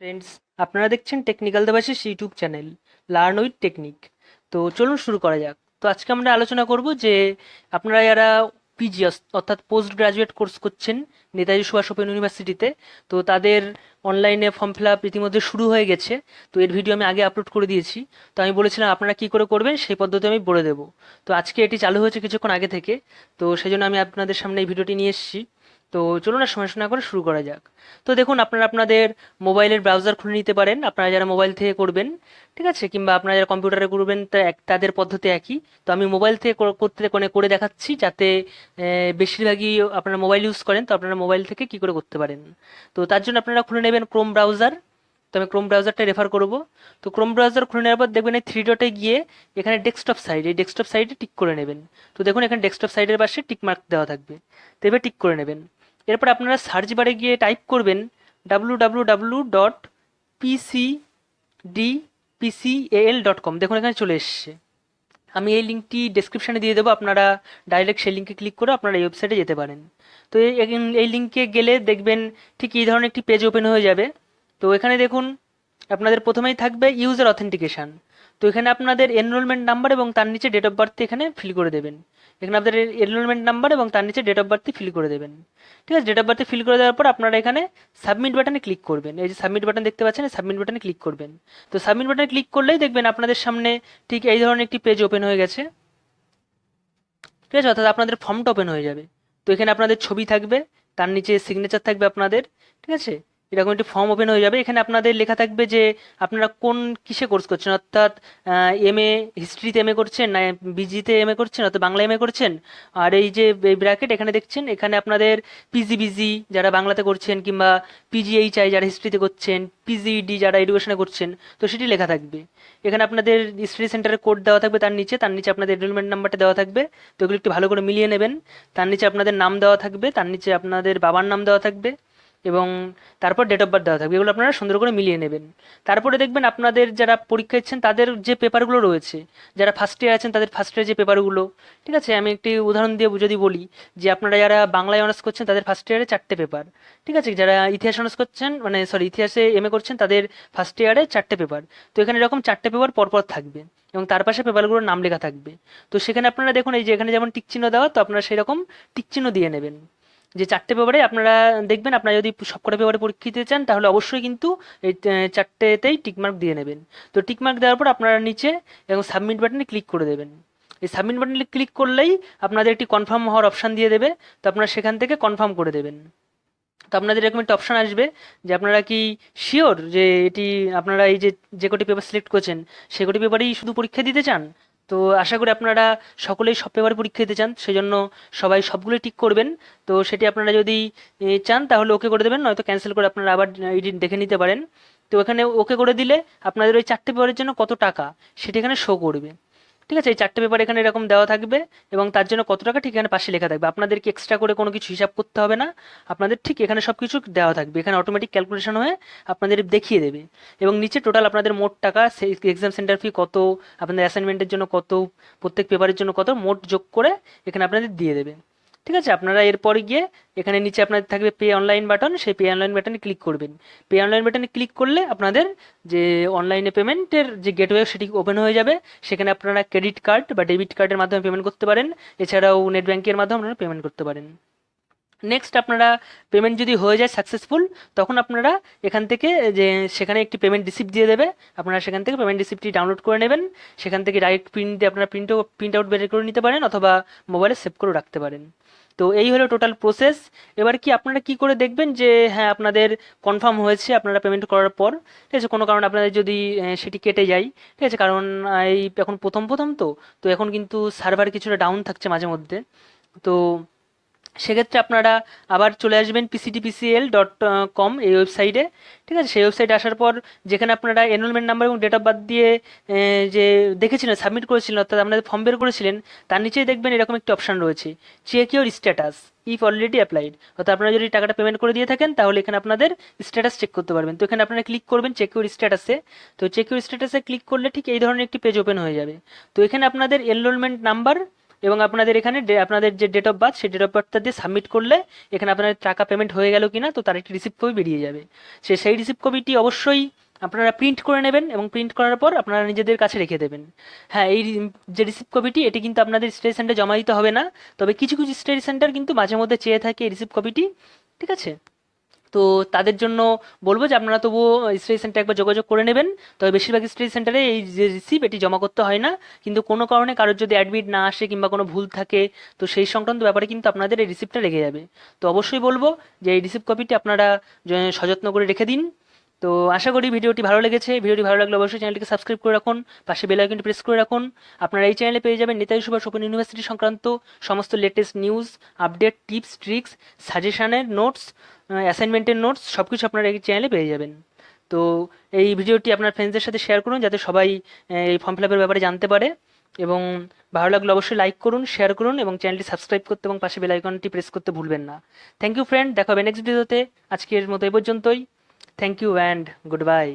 Friends, আপনারা দেখছেন technical Debashis YouTube channel learn with technique. তো চলুন শুরু করা যাক। তো আজকে আমরা আলোচনা করব যে আপনারা যারা পিজি অর্থাৎ পোস্ট গ্রাজুয়েট কোর্স করছেন নেতাজি সুভাষ ওপেন ইউনিভার্সিটিতে, তো তাদের অনলাইনে ফর্ম ফিল আপ ইতিমধ্যে শুরু হয়ে গেছে। তো এর ভিডিও আমি আগে আপলোড করে দিয়েছি। তো আমি বলেছিলাম আপনারা কি করে করবেন সেই পদ্ধতি আমি বলে দেবো। তো আজকে এটি চালু হয়েছে কিছুক্ষণ আগে থেকে। তো সেই জন্য আমি আপনাদের সামনে এই ভিডিওটি নিয়ে এসেছি। তো চলুন আর সময় না করে শুরু করা যাক। তো দেখুন, আপনারা আপনাদের মোবাইলের ব্রাউজার খুলে নিতে পারেন, আপনারা যারা মোবাইল থেকে করবেন, ঠিক আছে, কিংবা আপনারা যারা কম্পিউটারে করবেন তাদের পদ্ধতি একই। তো আমি মোবাইল থেকে করতে করে দেখাচ্ছি, যাতে বেশিরভাগই আপনারা মোবাইল ইউজ করেন, তো আপনারা মোবাইল থেকে কি করে করতে পারেন। তো তার জন্য আপনারা খুলে নেবেন ক্রোম ব্রাউজার। তো আমি ক্রোম ব্রাউজারটা রেফার করব। তো ক্রোম ব্রাউজার খুলে নেওয়ার পর দেখবেন এই থ্রি ডটে গিয়ে এখানে ডেস্কটপ সাইড, এই ডেস্কটপ সাইডে টিক করে নেবেন। তো দেখুন এখানে ডেস্কটপ সাইডের পাশে টিক মার্ক দেওয়া থাকবে, তো এবার টিক করে নেবেন। এরপর আপনারা সার্চ বারে গিয়ে টাইপ করবেন www.pcdpcal.com। দেখুন এখানে চলে এসছে। আমি এই লিঙ্কটি ডেসক্রিপশানে দিয়ে দেবো, আপনারা ডাইরেক্ট সেই লিঙ্কে ক্লিক করে আপনারা এই ওয়েবসাইটে যেতে পারেন। তো এই লিঙ্কে গেলে দেখবেন ঠিক এই ধরনের একটি পেজ ওপেন হয়ে যাবে। তো এখানে দেখুন আপনাদের প্রথমেই থাকবে ইউজার অথেন্টিকেশান। তো এখানে আপনাদের এনরোলমেন্ট নাম্বার এবং তার নিচে ডেট অফ বার্থ এখানে ফিল করে দেবেন। এখানে আপনাদের এনরোলমেন্ট নাম্বার এবং তার নিচে ডেট অফ বার্থ ফিল করে দেবেন। ঠিক আছে, ডেট অফ বার্থ ফিল করে দেওয়ার পর আপনারা এখানে সাবমিট বাটনে ক্লিক করবেন। এই যে সাবমিট বাটন দেখতে পাচ্ছেন, সাবমিট বাটনে ক্লিক করবেন। তো সাবমিট বাটনে ক্লিক করলেই দেখবেন আপনাদের সামনে ঠিক এই ধরনের একটি পেজ ওপেন হয়ে গেছে। ঠিক আছে, অর্থাৎ আপনাদের ফর্মটা ওপেন হয়ে যাবে। তো এখানে আপনাদের ছবি থাকবে, তার নিচে সিগনেচার থাকবে আপনাদের। ঠিক আছে, এরকম একটি ফর্ম ওপেন হয়ে যাবে। এখানে আপনাদের লেখা থাকবে যে আপনারা কোন কিসে কোর্স করছেন, অর্থাৎ এমএ হিস্ট্রিতে এমএ করছেন, না বিজিতে এমএ করছেন, অর্থাৎ বাংলা এমএ করছেন। আর এই যে ব্র্যাকেট এখানে দেখছেন, এখানে আপনাদের পিজিবিজি যারা বাংলাতে করছেন, কিংবা পিজিএইচআই যারা হিস্ট্রিতে করছেন, পিজিইডি যারা এডুকেশনে করছেন, তো সেটি লেখা থাকবে। এখানে আপনাদের স্টাডি সেন্টারের কোড দেওয়া থাকবে, তার নিচে আপনাদের এনরোলমেন্ট নাম্বারটা দেওয়া থাকবে। তো এগুলো একটু ভালো করে মিলিয়ে নেবেন। তার নিচে আপনাদের নাম দেওয়া থাকবে, তার নিচে আপনাদের বাবার নাম দেওয়া থাকবে, এবং তারপর ডেট অফ বার্থ দেওয়া থাকবে। এগুলো আপনারা সুন্দর করে মিলিয়ে নেবেন। তারপরে দেখবেন আপনাদের যারা পরীক্ষা দিচ্ছেন তাদের যে পেপারগুলো রয়েছে, যারা ফার্স্ট ইয়ার আছেন তাদের ফার্স্ট ইয়ারের যে পেপারগুলো, ঠিক আছে, আমি একটি উদাহরণ দিয়ে যদি বলি যে আপনারা যারা বাংলায় অনার্স করছেন তাদের ফার্স্ট ইয়ারে 4টে পেপার। ঠিক আছে, যারা ইতিহাস অনার্স করছেন, মানে সরি ইতিহাসে এমএ করছেন, তাদের ফার্স্ট ইয়ারে 4টে পেপার। তো এখানে এরকম 4টে পেপার পরপর থাকবে, এবং তার পাশে পেপারগুলোর নাম লেখা থাকবে। তো সেখানে আপনারা দেখুন এই যে এখানে যেমন টিক চিহ্ন দেওয়া, তো আপনারা সেরকম টিক চিহ্ন দিয়ে নেবেন। যে 4টে পেপারে আপনারা দেখবেন, আপনারা যদি সবকটা পেপারে পরীক্ষা দিতে চান তাহলে অবশ্যই কিন্তু এই 4টেতেই টিকমার্ক দিয়ে নেবেন। তো টিকমার্ক দেওয়ার পর আপনারা নিচে এবং সাবমিট বাটনে ক্লিক করে দেবেন। এই সাবমিট বাটনে ক্লিক করলেই আপনাদের একটি কনফার্ম হওয়ার অপশান দিয়ে দেবে। তো আপনারা সেখান থেকে কনফার্ম করে দেবেন। তো আপনাদের এরকম একটা অপশান আসবে যে আপনারা কি শিওর যে এটি আপনারা এই যে যে কটি পেপার সিলেক্ট করছেন সে কটি পেপারেই শুধু পরীক্ষা দিতে চান। তো আশা করি আপনারা সকলেই সব পেপারে পরীক্ষা দিতে চান, সেজন্য সবাই সবগুলোই টিক করবেন। তো সেটি আপনারা যদি চান তাহলে ওকে করে দেবেন, নয়তো ক্যান্সেল করে আপনারা আবার এডিট দেখে নিতে পারেন। তো এখানে ওকে করে দিলে আপনাদের ওই 4টে পেপারের জন্য কত টাকা সেটি এখানে শো করবে। ঠিক আছে, এই 4টে পেপার এখানে এরকম দেওয়া থাকবে, এবং তার জন্য কত টাকা ঠিক এখানে পাশে লেখা থাকবে। আপনাদেরকে এক্সট্রা করে কোনো কিছু হিসাব করতে হবে না, আপনাদের ঠিক এখানে সব কিছু দেওয়া থাকবে। এখানে অটোমেটিক ক্যালকুলেশন হয়ে আপনাদের দেখিয়ে দেবে। এবং নিচে টোটাল আপনাদের মোট টাকা, সেই এক্সাম সেন্টার ফি কত, আপনাদের অ্যাসাইনমেন্টের জন্য কত, প্রত্যেক পেপারের জন্য কত, মোট যোগ করে এখানে আপনাদের দিয়ে দেবে। ঠিক আছে, আপনারা এরপরে গিয়ে এখানে নিচে আপনাদের থাকবে পে অনলাইন বাটন, সেই পে অনলাইন বাটনে ক্লিক করবেন। পে অনলাইন বাটনে ক্লিক করলে আপনাদের যে অনলাইনে পেমেন্টের যে গেটওয়ে সেটি ওপেন হয়ে যাবে। সেখানে আপনারা ক্রেডিট কার্ড বা ডেবিট কার্ডের মাধ্যমে পেমেন্ট করতে পারেন, এছাড়াও নেট ব্যাঙ্কের মাধ্যমে আপনারা পেমেন্ট করতে পারেন। নেক্সট আপনারা পেমেন্ট যদি হয়ে যায় সাকসেসফুল, তখন আপনারা এখান থেকে যে সেখানে একটি পেমেন্ট রিসিপ্ট দিয়ে দেবে, আপনারা সেখান থেকে পেমেন্ট রিসিপ্টটি ডাউনলোড করে নেবেন। সেখান থেকে ডাইরেক্ট প্রিন্ট দিয়ে আপনারা প্রিন্ট আউট বের করে নিতে পারেন, অথবা মোবাইলে সেভ করে রাখতে পারেন। তো এই হলো টোটাল প্রসেস। এবার কি আপনারা কি করে দেখবেন যে হ্যাঁ আপনাদের কনফার্ম হয়েছে আপনারা পেমেন্ট করার পর? ঠিক আছে, কোনো কারণে আপনাদের যদি সেটি কেটে যায়, ঠিক আছে, কারণ এই এখন প্রথম প্রথম তো, তো এখন কিন্তু সার্ভার কিছুটা ডাউন থাকছে মাঝে মধ্যে। তো সেক্ষেত্রে আপনারা আবার চলে আসবেন pcdpcl.com এই ওয়েবসাইটে। ঠিক আছে, সেই ওয়েবসাইটে আসার পর যেখানে আপনারা এনরোলমেন্ট নাম্বার এবং ডেট অফ বার্থ দিয়ে যে দেখেছিলেন, সাবমিট করেছিলেন, অর্থাৎ আপনাদের ফর্ম বের করেছিলেন, তার নিচেই দেখবেন এরকম একটি অপশান রয়েছে, check your status if already applied. অর্থাৎ আপনারা যদি টাকাটা পেমেন্ট করে দিয়ে থাকেন তাহলে এখানে আপনাদের স্ট্যাটাস চেক করতে পারবেন। তো এখানে আপনারা ক্লিক করবেন চেক ইউর স্ট্যাটাসে। তো চেক ইউর স্ট্যাটাসে ক্লিক করলে ঠিক এই ধরনের একটি পেজ ওপেন হয়ে যাবে। তো এখানে আপনাদের এনরোলমেন্ট নাম্বার এবং আপনাদের এখানে আপনাদের যে ডেট অফ বার্থ সেই ডেট অফ বার্থটা দিয়ে সাবমিট করলে এখানে আপনাদের টাকা পেমেন্ট হয়ে গেল কিনা তো তার একটি রিসিপ্ট কপি বেরিয়ে যাবে। সেই রিসিপ্ট কপিটি অবশ্যই আপনারা প্রিন্ট করে নেবেন এবং প্রিন্ট করার পর আপনারা নিজেদের কাছে রেখে দেবেন। হ্যাঁ, যে রিসিপ্ট কপিটি এটি কিন্তু আপনাদের স্টাডি সেন্টারে জমা দিতে হবে না, তবে কিছু কিছু স্টাডি সেন্টার কিন্তু মাঝে মধ্যে চেয়ে থাকে এই রিসিপ্ট কপিটি। ঠিক আছে, তো তাদের জন্য বলবো যে আপনারা তবুও স্টাডি সেন্টারে একবার যোগাযোগ করে নেবেন। তবে বেশিরভাগ স্টাডি সেন্টারে এই যে রিসিপ্ট এটি জমা করতে হয় না, কিন্তু কোনো কারণে কারোর যদি অ্যাডমিট না আসে কিংবা কোনো ভুল থাকে তো সেই সংক্রান্ত ব্যাপারে কিন্তু আপনাদের এই রিসিপ্টটা রেখে যাবে। তো অবশ্যই বলবো যে এই রিসিপ্ট কপিটি আপনারা সযত্ন করে রেখে দিন। তো আশা করি ভিডিওটি ভালো লেগেছে। ভিডিওটি ভালো লাগলে অবশ্যই চ্যানেলটিকে সাবস্ক্রাইব করে রাখুন, পাশে বেল আইকনটি প্রেস করে রাখুন। আপনারা এই চ্যানেলে পেয়ে যাবেন নেতাজি সুভাষ ওপেন ইউনিভার্সিটি সংক্রান্ত সমস্ত latest news, update, tips, tricks, সাজেশনের নোটস, অ্যাসাইনমেন্টের নোটস সব কিছু আপনারা এই চ্যানেলে পেয়ে যাবেন। তো এই ভিডিওটি আপনার ফ্রেন্ডসদের সাথে শেয়ার করুন যাতে সবাই এই ফর্ম ফিল আপের ব্যাপারে জানতে পারে। এবং ভালো লাগলে অবশ্যই লাইক করুন, শেয়ার করুন এবং চ্যানেলটি সাবস্ক্রাইব করতে এবং পাশে বেল আইকনটি প্রেস করতে ভুলবেন না। থ্যাংক ইউ ফ্রেন্ড, দেখা হবে নেক্সট ভিডিওতে। আজকের মতো এই পর্যন্তই। Thank you and good bye.